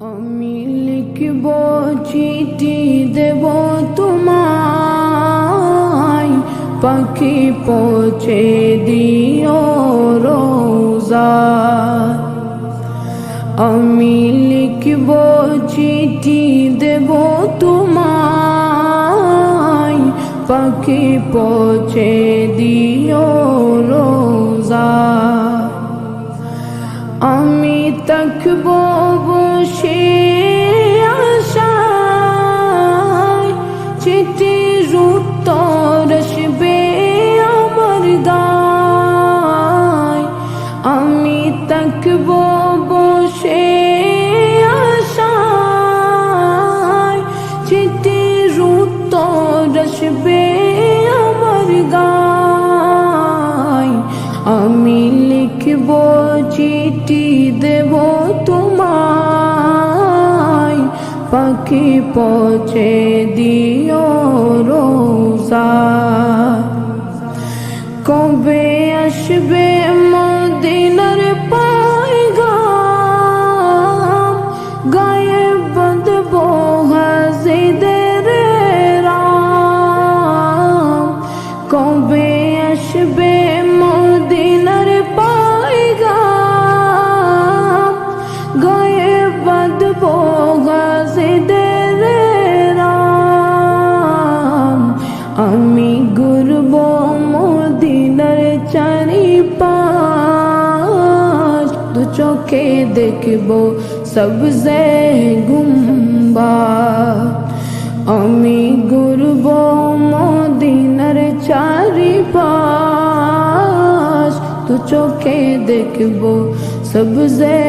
আমি লিখব চিঠি দেব তোমায়, পাখি পৌঁছে দিও রোজায়। আমি লিখব চিঠি দেব তোমায়, পাখি পৌঁছে দিও রোজায়। আমি থাকব বসে আশায়, চিঠির উত্তর আসবে আমার গায়। আমি থাকব বসে আশায়, চিঠির উত্তর আসবে আমার গায়। আমি লিখব চিঠি দেব তোমায়, পাখি পৌঁছে দিও রোজায়। কবে আসবে মদিনার পয়গাম, গায়ে বাঁধব হাজিদের রাম। কবে আসবে মদিনার পয়গাম, গায়ে বাঁধব হাজিদের রাম। আমি ঘুরব মদিনার চারিপাশ, দু চোখে দেখব সবজে গুম্বাদ। আমি ঘুরব মদিনার চারিপাশ, দু চোখে দেখব সবজে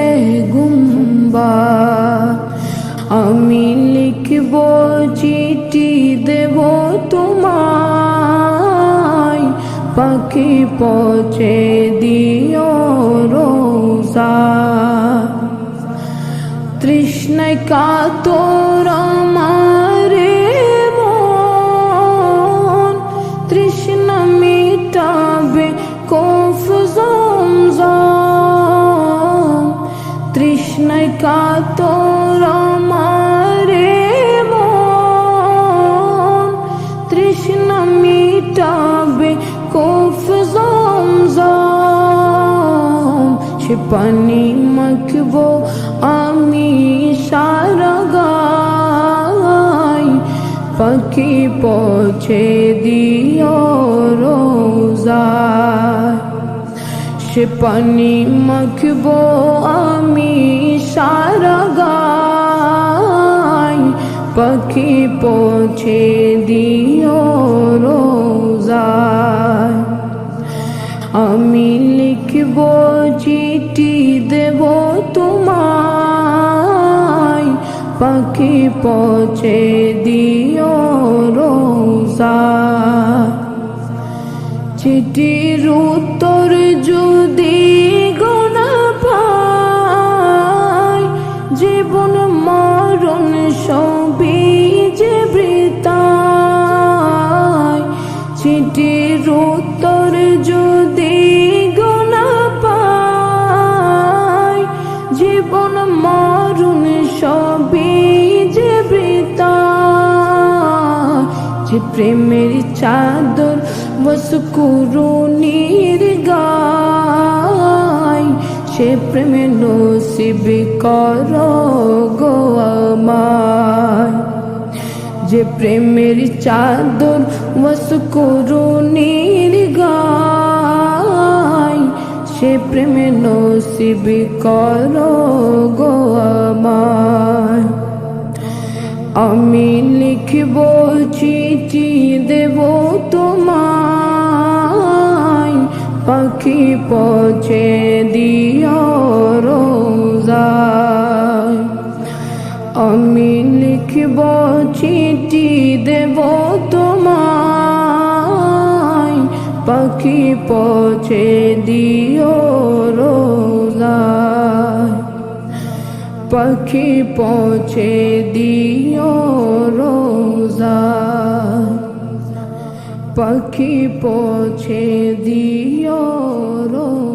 গুম্বাদ। আমি লিখব চিঠি দেব তোমায়, পাখি পৌঁছে দিও রোজায়। তৃষ্ণায় কাতর আমার মন, তৃষ্ণা মিটাবে কফ জমজম। তৃষ্ণায় কাতর আমার মন, তৃষ্ণা মিটাবে কফ জমজম। সে পানি মাখব আমি সারা গায়, পাখি পৌঁছে দিও রোজায়। সে পানি মাখব আমি সারা গায়, পাখি পৌঁছে দিও রোজায়। আমি লিখব চিঠি দেব তোমায়, পাখি পৌঁছে দিও রোজায়। চিঠির উত্তর যদি গোনা পাই, জীবন মরণ সবই যে বৃথায়। চিঠির উত্তর যদি গোনা পাই, জীবন মরণ সবই যে বৃথায়। যে প্রেমের চাদর বসকুরুনির গায়, সে প্রেমে নসিব করো গো আমায়। যে প্রেমের চাদর বসকুরুনির গায়, সে প্রেমে নসিব করো গো আমায়। আমি লিখব চিঠি দেব তোমায়, পাখি পৌঁছে দিও রোজায়। আমি লিখব চিঠি দেব তোমায়, পাখি পৌঁছে দিও রোজায়। পাখি পৌঁছে দিও রোজায়, পাখি পৌঁছে দিও রোজায়।